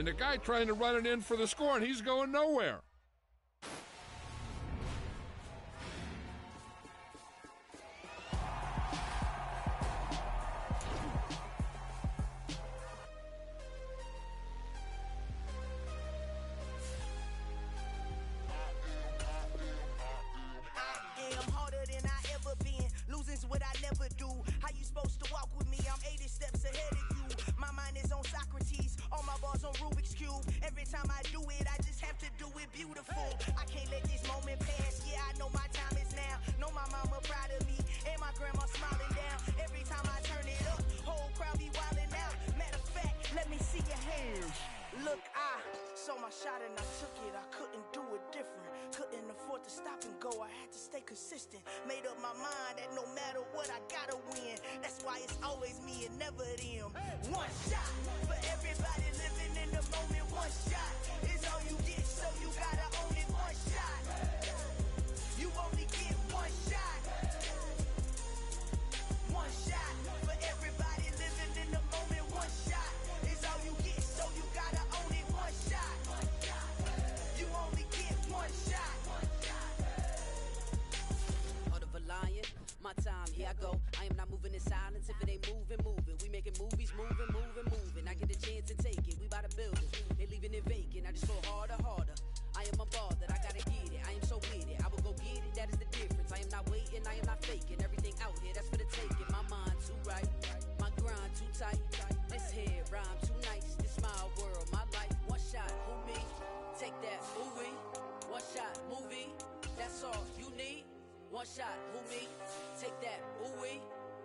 and the guy trying to run it in for the score, and he's going nowhere. Losing's what I never do. How you supposed to walk with me? I'm 80 steps ahead of you. My mind is on Socrates, all my bars on Rubik's Cube. Every time I do it, I just have to do it beautiful. I can't let this moment pass. Yeah, I know my time is now. Know my mama proud of me, and my grandma smiling down. Every time I turn it up, whole crowd be wilding out. Matter of fact, let me see your hands. Look, I saw my shot and I took it. I couldn't do it different. Couldn't afford to stop and go. I had to stay consistent. Made up my mind that no matter what, I gotta win. That's why it's always me and never them. One shot for everybody living in the moment. One shot is all you get, so you gotta own it. One shot. You only get one shot. One shot for everybody living in the moment. One shot is all you get, so you gotta own it. One shot. You only get one shot. Heart of a lion, my time, here I go. I am not moving in silence. If it ain't moving, moving. We making movies, moving, moving, moving. I get a chance to take it. We bout to build it. They leaving it vacant. I just go harder, harder. I am a ball that I gotta get it. I am so with it. I will go get it. That is the difference. I am not waiting. I am not faking. Everything out here, that's for the taking. My mind too right. My grind too tight. This head rhyme too nice. This my world, my life. One shot, who me? Take that, movie. One shot, movie. That's all you need. One shot, who me? Take that, ooh-wee.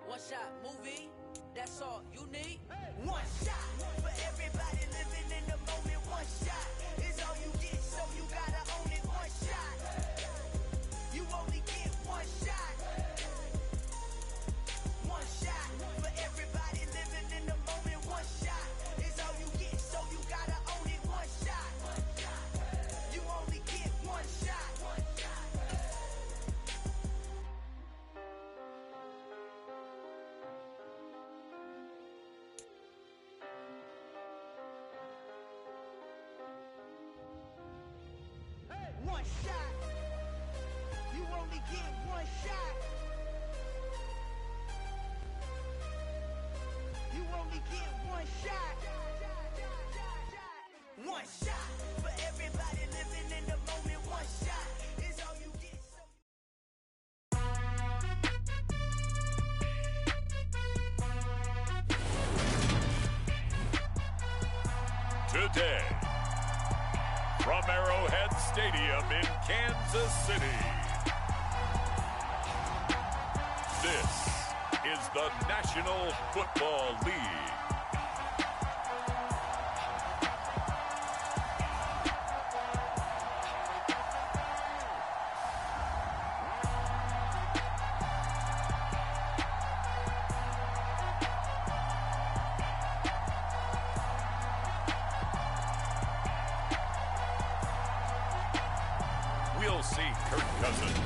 One shot, movie. That's all you need. One shot for everybody living in the moment. One shot is all you get, so you gotta own it. One shot. You only get one shot. One shot for everybody living in the moment. One shot is all you get, so you gotta own it. One shot. You only get one shot. One shot. You only get one shot. You only get one shot. One shot for everybody living in the moment. One shot is all you get. Today, from Arrowhead Stadium in Kansas City, this is the National Football League. We'll see Kirk Cousins.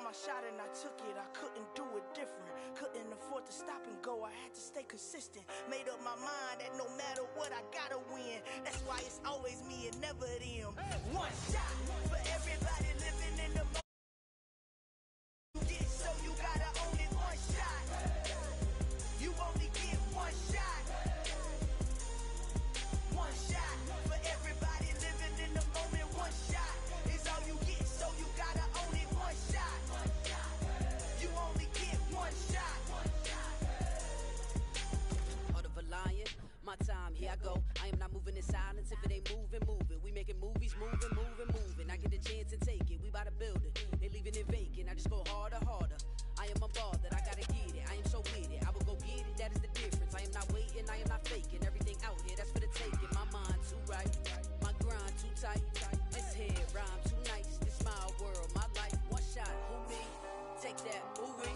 my shot and I took it. I couldn't do it different. Couldn't afford to stop and go. I had to stay consistent. Made up my mind that no matter what, I gotta win. That's why it's always me and never them. One shot for everybody living in the moment. You get so you gotta own it. One shot. You only get one shot. One shot for everybody living in the moment. One shot is all you get, so you gotta own it. One shot. You only get one shot. Heart of a lion, my time, here I go. I am not moving in silence. If it ain't moving, move it. We making movies, moving, moving, moving. I get the chance and take it. We bout to build it. They leaving it vacant. I just go harder, harder. I am a ball that I gotta get it. I am so with it. I will go get it. That is the difference. I am not waiting. I am not faking. Everything out here, that's for the taking. My mind too right. My grind too tight. This head rhyme too nice. This my world, my life. One shot, who me? Take that, ooh-wee.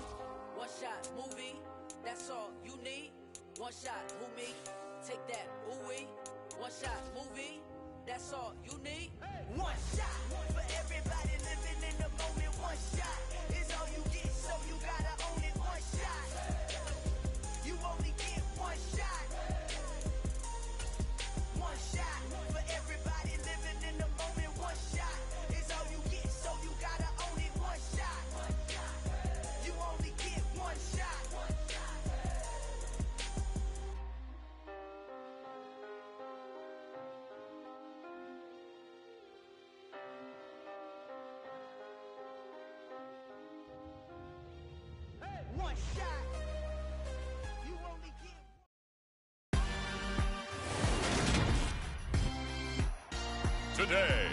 One shot, movie. That's all you need. One shot, who me? Take that, ooh-wee. One shot, movie. That's all you need. One shot for everybody living in the moment. One shot is all you get, so you gotta own it. One shot. You only get one shot. One shot for everybody living in the moment. One shot is all you get, so you gotta own it. One shot. You only get one shot. One shot. You only get Today,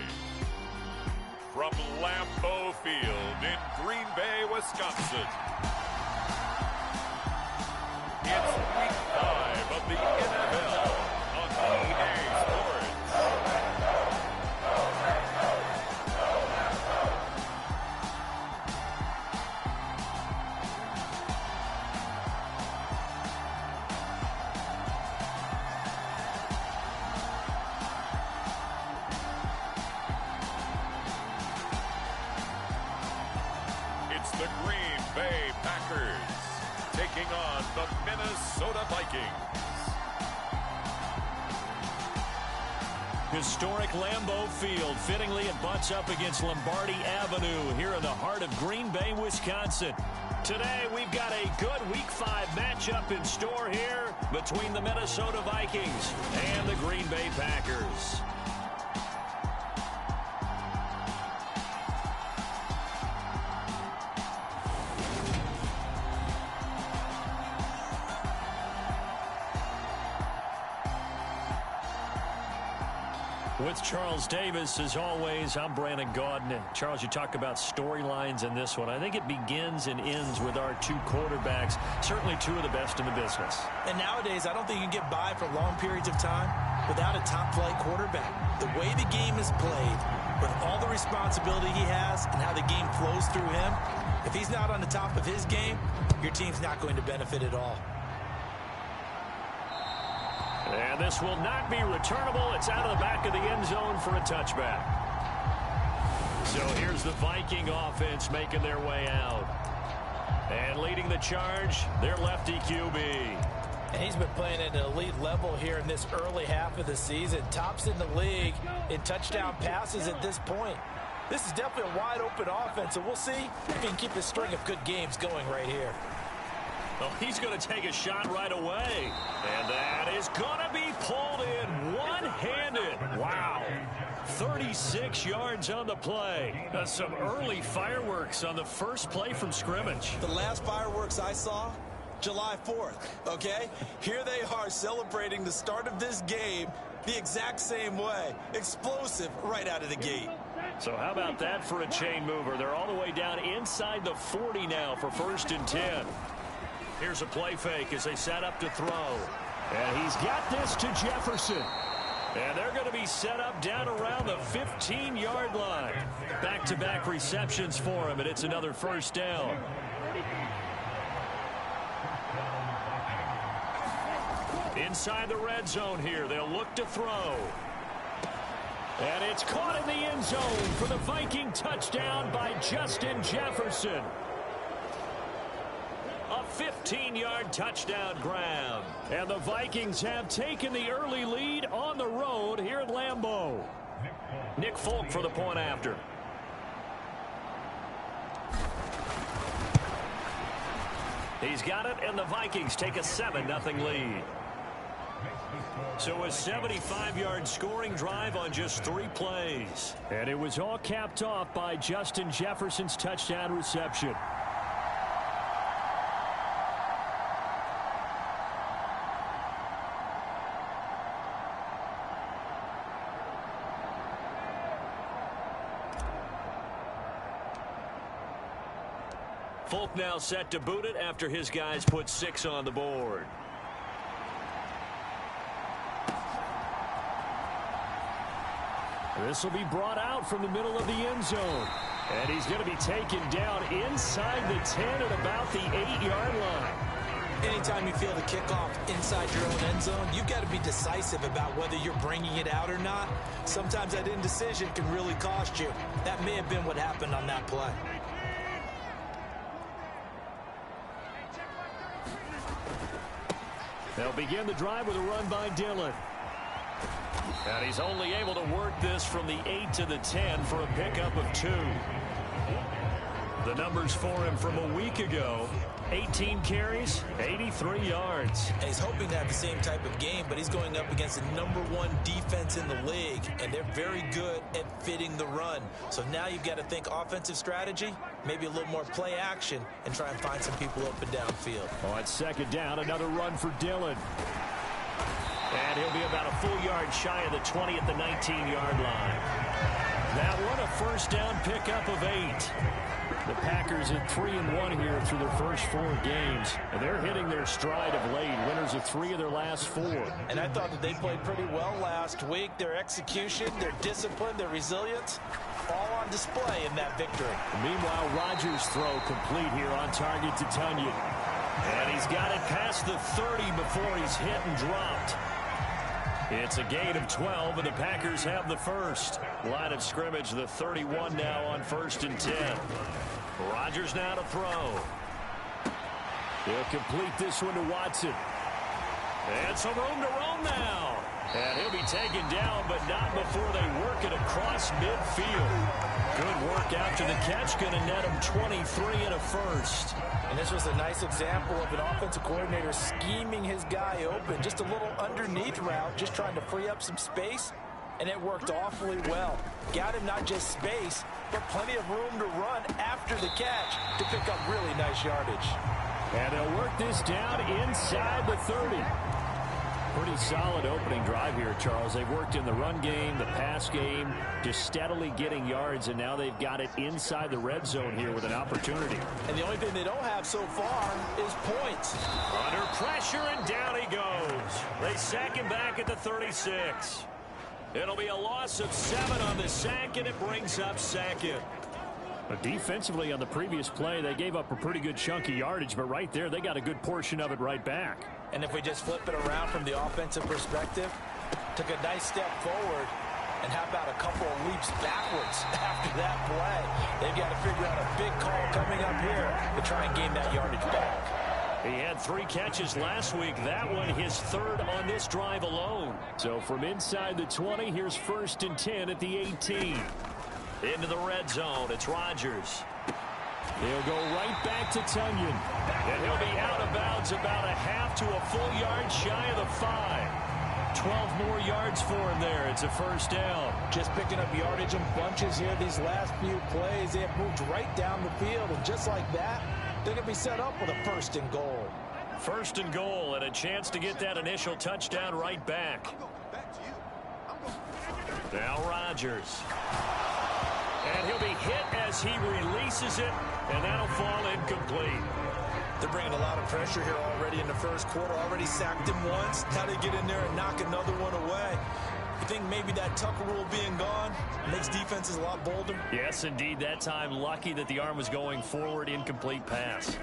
from Lambeau Field in Green Bay, Wisconsin, it's Week 5 of the NFL on EA Sports. It's the Green Bay Packers taking on the Minnesota Vikings. Historic Lambeau Field. Fittingly, it butts up against Lombardi Avenue here in the heart of Green Bay, Wisconsin. Today, we've got a good Week 5 matchup in store here between the Minnesota Vikings and the Green Bay Packers. With Charles Davis, as always, I'm Brandon Gaudin. And Charles, you talk about storylines in this one. I think it begins and ends with our two quarterbacks, certainly two of the best in the business. And nowadays, I don't think you can get by for long periods of time without a top-flight quarterback. The way the game is played, with all the responsibility he has and how the game flows through him, if he's not on the top of his game, your team's not going to benefit at all. And this will not be returnable. It's out of the back of the end zone for a touchback. So here's the Viking offense making their way out. And leading the charge, their lefty QB. And he's been playing at an elite level here in this early half of the season. Tops in the league in touchdown passes at this point. This is definitely a wide-open offense, and we'll see if he can keep his string of good games going right here. Well, he's going to take a shot right away. And that is going to be pulled in one-handed. Wow. 36 yards on the play. Some early fireworks on the first play from scrimmage. The last fireworks I saw, July 4th, okay? Here they are celebrating the start of this game the exact same way. Explosive right out of the gate. So how about that for a chain mover? They're all the way down inside the 40 now for 1st and 10. Here's a play fake as they set up to throw. And he's got this to Jefferson. And they're going to be set up down around the 15-yard line. Back-to-back receptions for him, and it's another first down. Inside the red zone here, they'll look to throw. And it's caught in the end zone for the Viking touchdown by Justin Jefferson. A 15-yard touchdown grab. And the Vikings have taken the early lead on the road here at Lambeau. Nick Folk for the point after. He's got it, and the Vikings take a 7-0 lead. So a 75-yard scoring drive on just 3 plays. And it was all capped off by Justin Jefferson's touchdown reception. Folk now set to boot it after his guys put 6 on the board. This will be brought out from the middle of the end zone. And he's going to be taken down inside the 10 at about the 8-yard line. Anytime you feel the kickoff inside your own end zone, you've got to be decisive about whether you're bringing it out or not. Sometimes that indecision can really cost you. That may have been what happened on that play. They'll begin the drive with a run by Dillon. And he's only able to work this from the 8 to the 10 for a pickup of 2. The numbers for him from a week ago: 18 carries, 83 yards. And he's hoping to have the same type of game, but he's going up against the #1 defense in the league, and they're very good at fitting the run. So now you've got to think offensive strategy, maybe a little more play action, and try and find some people open downfield. On 2nd down, another run for Dillon. And he'll be about a full yard shy of the 20 at the 19-yard line. That one, a 1st down pickup of 8. The Packers at 3-1 here through their first 4 games. And they're hitting their stride of late. Winners of 3 of their last 4. And I thought that they played pretty well last week. Their execution, their discipline, their resilience, all on display in that victory. Meanwhile, Rodgers' throw complete here on target to Tunyon. And he's got it past the 30 before he's hit and dropped. It's a gain of 12, and the Packers have the first. Line of scrimmage, the 31 now on 1st and 10. Rodgers now to throw. He'll complete this one to Watson. And some room to roam now. And he'll be taken down, but not before they work it across midfield. Good work after the catch, going to net him 23 and a first. And this was a nice example of an offensive coordinator scheming his guy open. Just a little underneath route, just trying to free up some space, and it worked awfully well. Got him not just space, but plenty of room to run after the catch to pick up really nice yardage. And they'll work this down inside the 30. Pretty solid opening drive here, Charles. They've worked in the run game, the pass game, just steadily getting yards, and now they've got it inside the red zone here with an opportunity. And the only thing they don't have so far is points. Under pressure, and down he goes. They sack him back at the 36. It'll be a loss of 7 on the sack, and it brings up 2nd. But defensively on the previous play, they gave up a pretty good chunk of yardage, but right there, they got a good portion of it right back. And if we just flip it around from the offensive perspective, took a nice step forward, and how about a couple of leaps backwards after that play? They've got to figure out a big call coming up here to try and gain that yardage back. He had 3 catches last week. That one his 3rd on this drive alone. So from inside the 20, here's 1st and 10 at the 18. Into the red zone, it's Rodgers. He'll go right back to Tunyon. And he'll be out of bounds about a half to a full yard shy of the 5. 12 more yards for him there. It's a 1st down. Just picking up yardage in bunches here these last few plays. They have moved right down the field, and just like that, they're going to be set up with a 1st and goal. 1st and goal, and a chance to get that initial touchdown right back. Now Rodgers. And he'll be hit as he releases it, and that'll fall incomplete. They're bringing a lot of pressure here already in the first quarter. Already sacked him once. Now they get in there and knock another one away. You think maybe that Tucker rule being gone makes defenses a lot bolder? Yes, indeed. That time, lucky that the arm was going forward. Incomplete pass.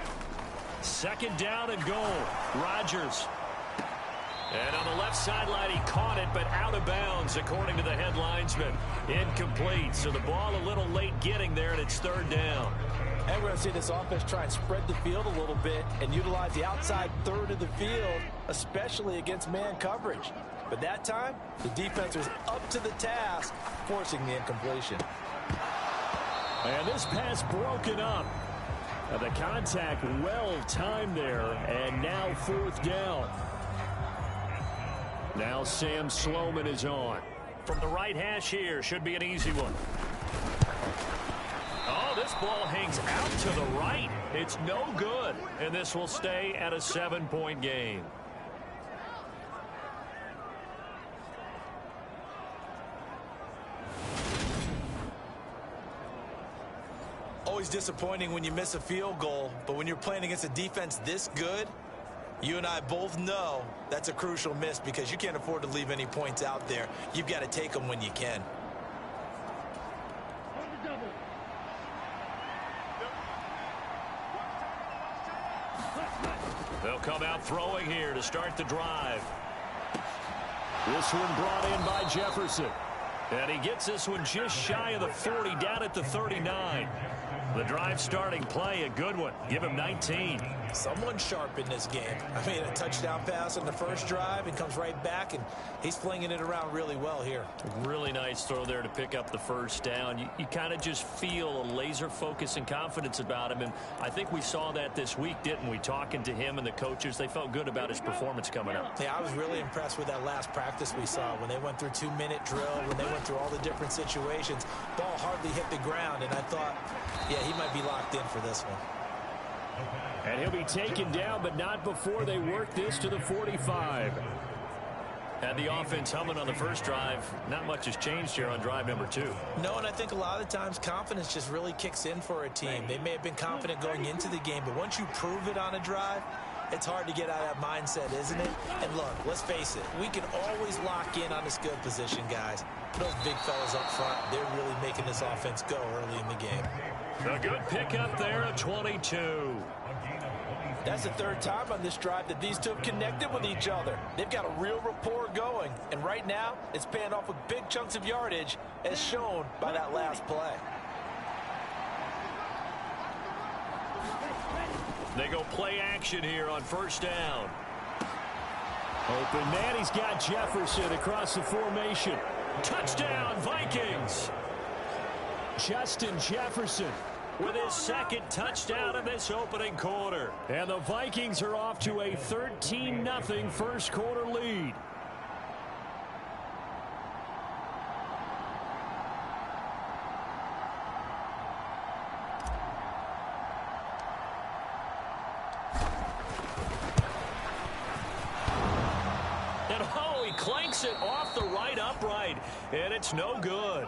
2nd down and goal. Rodgers. And on the left sideline, he caught it, but out of bounds, according to the head linesman. Incomplete, so the ball a little late getting there, and it's third down. And we're going to see this offense try and spread the field a little bit and utilize the outside third of the field, especially against man coverage. But that time, the defense was up to the task, forcing the incompletion. And this pass broken up. The contact well timed there, and now fourth down. Now Sam Sloman is on. From the right hash here, should be an easy one. Oh, this ball hangs out to the right. It's no good, and this will stay at a 7-point game. Always disappointing when you miss a field goal, but when you're playing against a defense this good, you and I both know that's a crucial miss because you can't afford to leave any points out there. You've got to take them when you can. They'll come out throwing here to start the drive. This one brought in by Jefferson. And he gets this one just shy of the 40, down at the 39. The drive starting play, a good one. Give him 19. Someone sharp in this game. I mean, a touchdown pass on the first drive and comes right back, and he's flinging it around really well here. Really nice throw there to pick up the first down. You kind of just feel a laser focus and confidence about him, and I think we saw that this week, didn't we? Talking to him and the coaches, they felt good about his performance coming up. Yeah, I was really impressed with that last practice we saw when they went through 2-minute drill, when they went through all the different situations. Ball hardly hit the ground, and I thought, yeah, he might be locked in for this one. And he'll be taken down, but not before they work this to the 45. Had the offense humming on the first drive. Not much has changed here on drive number 2. No, and I think a lot of times confidence just really kicks in for a team. They may have been confident going into the game, but once you prove it on a drive, it's hard to get out of that mindset, isn't it? And look, let's face it, we can always lock in on this good position, guys. Those big fellas up front, they're really making this offense go early in the game. A good pickup there at 22. That's the third time on this drive that these two have connected with each other. They've got a real rapport going, and right now it's paying off with big chunks of yardage, as shown by that last play. They go play action here on first down. Open man, he's got Jefferson across the formation. Touchdown, Vikings! Justin Jefferson with his second touchdown of this opening quarter. And the Vikings are off to a 13-0 first quarter lead. And oh, he clanks it off the right upright, and it's no good.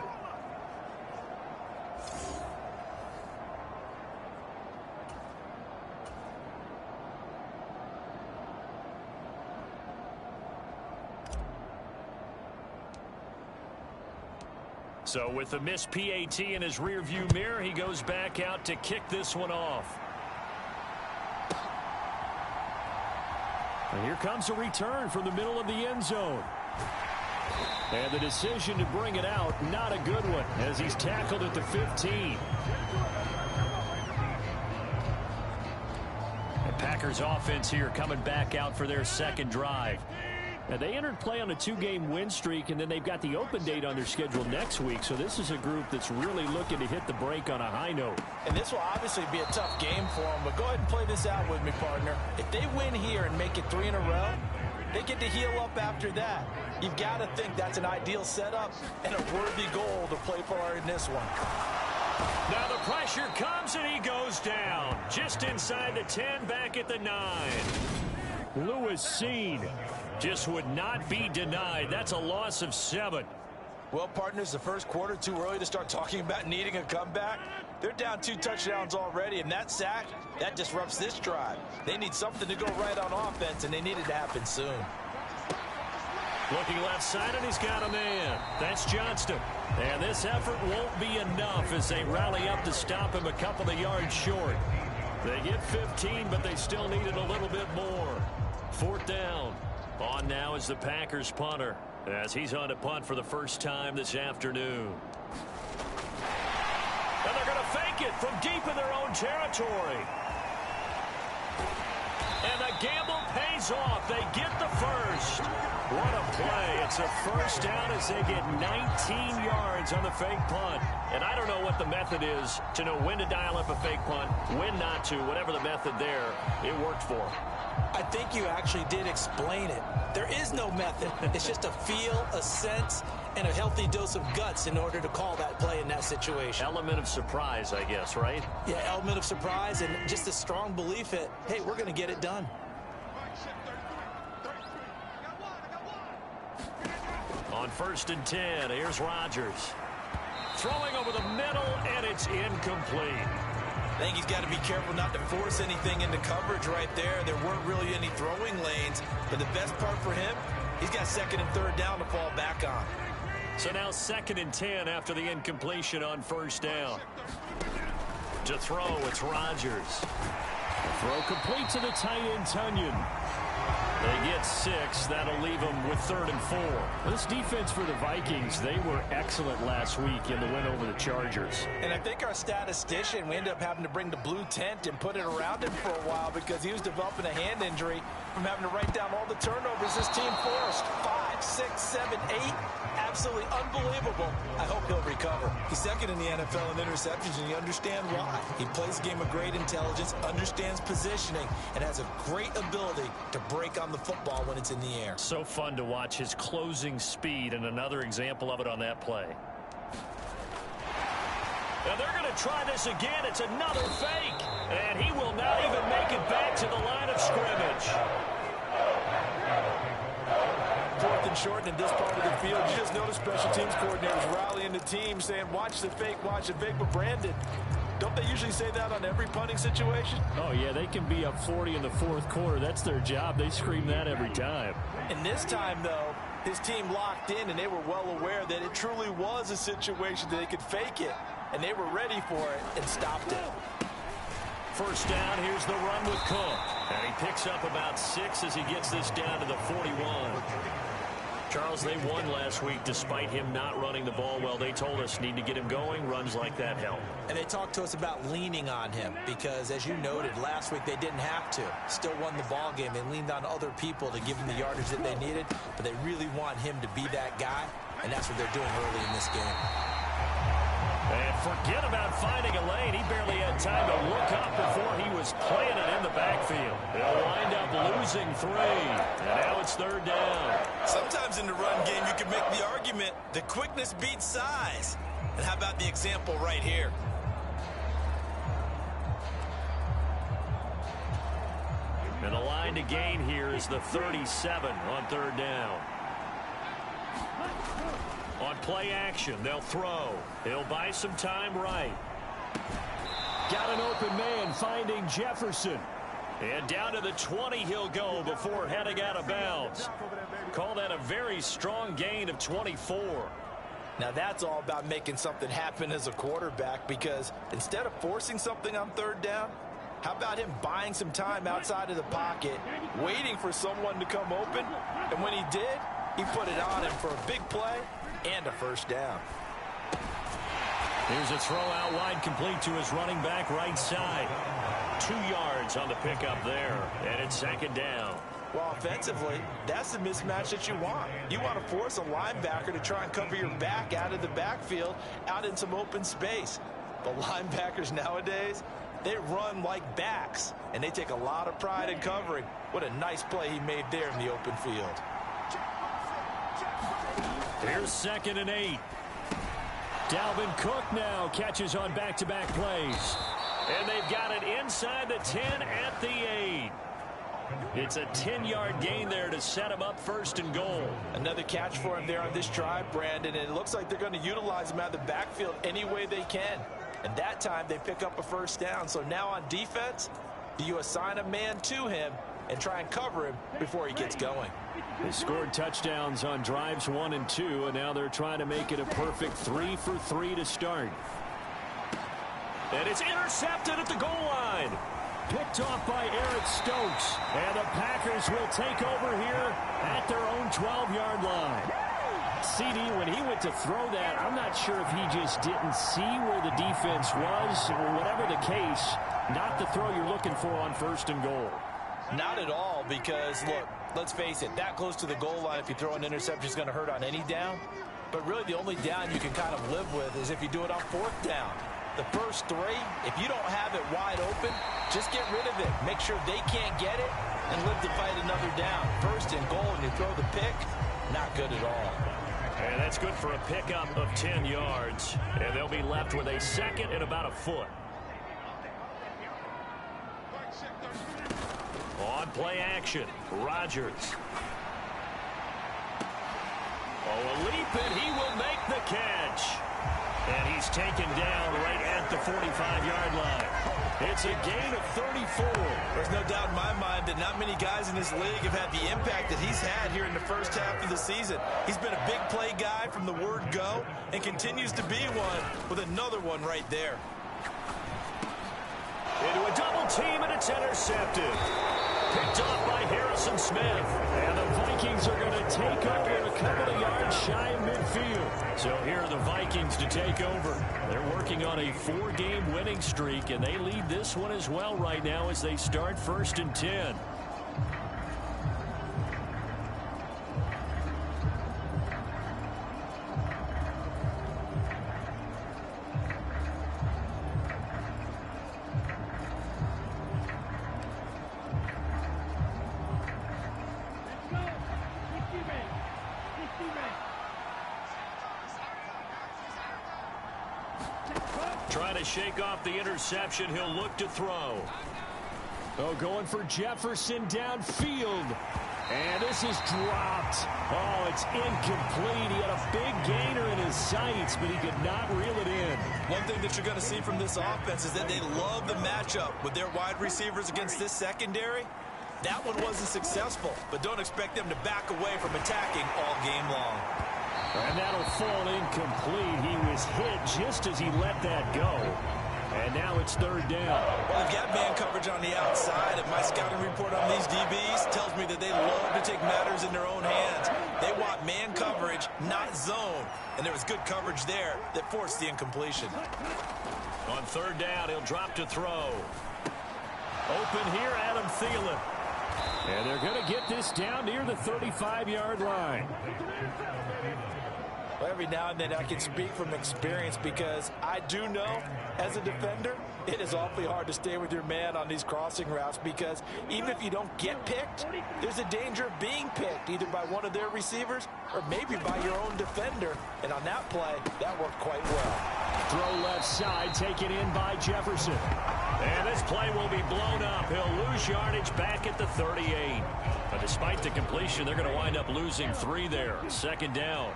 So with the missed PAT in his rearview mirror, he goes back out to kick this one off. And here comes a return from the middle of the end zone. And the decision to bring it out, not a good one, as he's tackled at the 15. The Packers offense here coming back out for their second drive. Now, they entered play on a 2-game win streak, and then they've got the open date on their schedule next week. So this is a group that's really looking to hit the break on a high note. And this will obviously be a tough game for them, but go ahead and play this out with me, partner. If they win here and make it 3 in a row, they get to heal up after that. You've got to think that's an ideal setup and a worthy goal to play for in this one. Now the pressure comes, and he goes down. Just inside the 10, back at the 9. Lewis Seen just would not be denied. That's a loss of 7. Well, partners, the first quarter, too early to start talking about needing a comeback. They're down 2 touchdowns already, and that sack, that disrupts this drive. They need something to go right on offense, and they need it to happen soon. Looking left side, and he's got a man. That's Johnston. And this effort won't be enough as they rally up to stop him a couple of yards short. They get 15, but they still needed a little bit more. Fourth down. On now is the Packers punter, as he's on to punt for the first time this afternoon. And they're going to fake it from deep in their own territory. And the gamble pays off. They get the first. What a play. It's a first down as they get 19 yards on the fake punt. And I don't know what the method is to know when to dial up a fake punt, when not to. Whatever the method there, it worked for them. I think you actually did explain it. There is no method. It's just a feel, a sense, and a healthy dose of guts in order to call that play in that situation. Element of surprise, I guess, right? Yeah, element of surprise and just a strong belief that, hey, we're going to get it done. On 1st and 10, here's Rodgers. Throwing over the middle, and it's incomplete. I think he's got to be careful not to force anything into coverage right there. There weren't really any throwing lanes, but the best part for him, he's got 2nd and 3rd down to fall back on. So now 2nd and 10 after the incompletion on 1st down. To throw, it's Rodgers. Throw complete to the tight end, Tunyon. They get 6. That'll leave them with 3rd and 4. This defense for the Vikings, they were excellent last week in the win over the Chargers. And I think our statistician, we ended up having to bring the blue tent and put it around him for a while because he was developing a hand injury from having to write down all the turnovers this team forced. 5, 6, 7, 8. Absolutely unbelievable. I hope he'll recover. He's 2nd in the NFL in interceptions, and you understand why. He plays a game of great intelligence, understands positioning, and has a great ability to break on the football when it's in the air. So fun to watch his closing speed, and another example of it on that play. Now they're going to try this again. It's another fake, and he will not even make it back to the line of scrimmage. 4th and short in this part of the field. You just notice special teams coordinators rallying the team saying, watch the fake, but Brandon, don't they usually say that on every punting situation? Oh, yeah, they can be up 40 in the 4th quarter. That's their job. They scream that every time. And this time, though, his team locked in, and they were well aware that it truly was a situation that they could fake it, and they were ready for it and stopped it. 1st down, here's the run with Cook. And he picks up about 6 as he gets this down to the 41. Charles, they won last week despite him not running the ball well. They told us need to get him going. Runs like that help. And they talked to us about leaning on him because, as you noted, last week they didn't have to. Still won the ball game. They leaned on other people to give him the yardage that they needed, but they really want him to be that guy, and that's what they're doing early in this game. And forget about finding a lane. He barely had time to look up before he was planted in the backfield. They'll wind up losing 3. And now it's 3rd down. Sometimes in the run game, you can make the argument that quickness beats size. And how about the example right here? And the line to gain here is the 37 on 3rd down. On play action, they'll throw. He'll buy some time right. Got an open man finding Jefferson. And down to the 20 he'll go before heading out of bounds. Call that a very strong gain of 24. Now that's all about making something happen as a quarterback, because instead of forcing something on 3rd down, how about him buying some time outside of the pocket, waiting for someone to come open, and when he did, he put it on him for a big play and a 1st down. Here's a throw out wide, complete to his running back right side. 2 yards on the pickup there, and it's 2nd down. Well, offensively, that's the mismatch that you want. You want to force a linebacker to try and cover your back out of the backfield, out in some open space. The linebackers nowadays, they run like backs, and they take a lot of pride in covering. What a nice play he made there in the open field. Here's 2nd and 8. Dalvin Cook now catches on back-to-back plays. And they've got it inside the 10 at the 8. It's a 10-yard gain there to set him up 1st and goal. Another catch for him there on this drive, Brandon, and it looks like they're going to utilize him out of the backfield any way they can. And that time they pick up a 1st down. So now on defense, do you assign a man to him and try and cover him before he gets going? They scored touchdowns on drives 1 and 2, and now they're trying to make it a perfect 3 for 3 to start. And it's intercepted at the goal line. picked off by Eric Stokes. And the Packers will take over here at their own 12-yard line. CD, when he went to throw that, I'm not sure if he just didn't see where the defense was, or whatever the case, not the throw you're looking for on 1st and goal. Not at all, because, look, let's face it, that close to the goal line, if you throw an interception, is going to hurt on any down. But really, the only down you can kind of live with is if you do it on 4th down. The first 3, if you don't have it wide open, just get rid of it. Make sure they can't get it and live to fight another down. 1st and goal, and you throw the pick, not good at all. And that's good for a pickup of 10 yards. And they'll be left with a 2nd and about a foot. On play action, Rodgers. Oh, a leap, and he will make the catch. And he's taken down right at the 45-yard line. It's a gain of 34. There's no doubt in my mind that not many guys in this league have had the impact that he's had here in the first half of the season. He's been a big play guy from the word go and continues to be one with another one right there. Into a double team, and it's intercepted. Picked off by Harrison Smith. And the Vikings are going to take over a couple of yards shy of midfield. So here are the Vikings to take over. They're working on a 4-game winning streak, and they lead this one as well right now as they start 1st and 10. Trying to shake off the interception. He'll look to throw. Oh, going for Jefferson downfield. And this is dropped. Oh, it's incomplete. He had a big gainer in his sights, but he could not reel it in. One thing that you're going to see from this offense is that they love the matchup with their wide receivers against this secondary. That one wasn't successful, but don't expect them to back away from attacking all game long. And that'll fall incomplete. He was hit just as he let that go. And now it's 3rd down. Well, they've got man coverage on the outside, and my scouting report on these DBs tells me that they love to take matters in their own hands. They want man coverage, not zone. And there was good coverage there that forced the incompletion. On 3rd down, he'll drop to throw. Open here, Adam Thielen. And they're going to get this down near the 35-yard line. Well, every now and then I can speak from experience because I do know as a defender it is awfully hard to stay with your man on these crossing routes because even if you don't get picked, there's a danger of being picked either by one of their receivers or maybe by your own defender. And on that play, that worked quite well. Throw left side, taken in by Jefferson. And this play will be blown up. He'll lose yardage back at the 38. But despite the completion, they're going to wind up losing 3 there. 2nd down.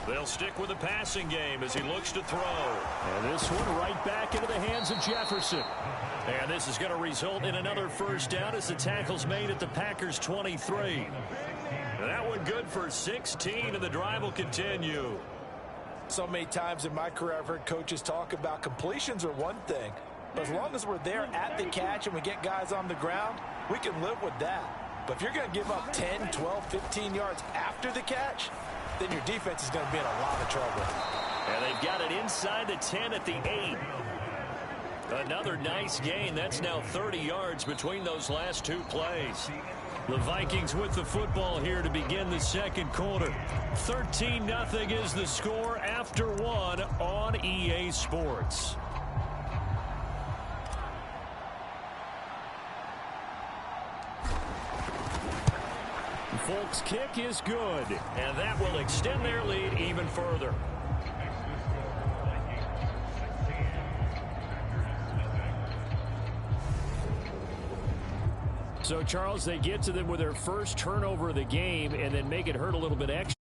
They'll stick with the passing game as he looks to throw. And this one right back into the hands of Jefferson. And this is going to result in another 1st down as the tackle's made at the Packers' 23. And that one good for 16, and the drive will continue. So many times in my career I've heard coaches talk about completions are one thing. But as long as we're there at the catch and we get guys on the ground, we can live with that. But if you're going to give up 10, 12, 15 yards after the catch, then your defense is going to be in a lot of trouble. And they've got it inside the 10 at the 8. Another nice gain. That's now 30 yards between those last 2 plays. The Vikings with the football here to begin the 2nd quarter. 13-0 is the score after 1 on EA Sports. Folk's kick is good. And that will extend their lead even further. So, Charles, they get to them with their first turnover of the game and then make it hurt a little bit extra.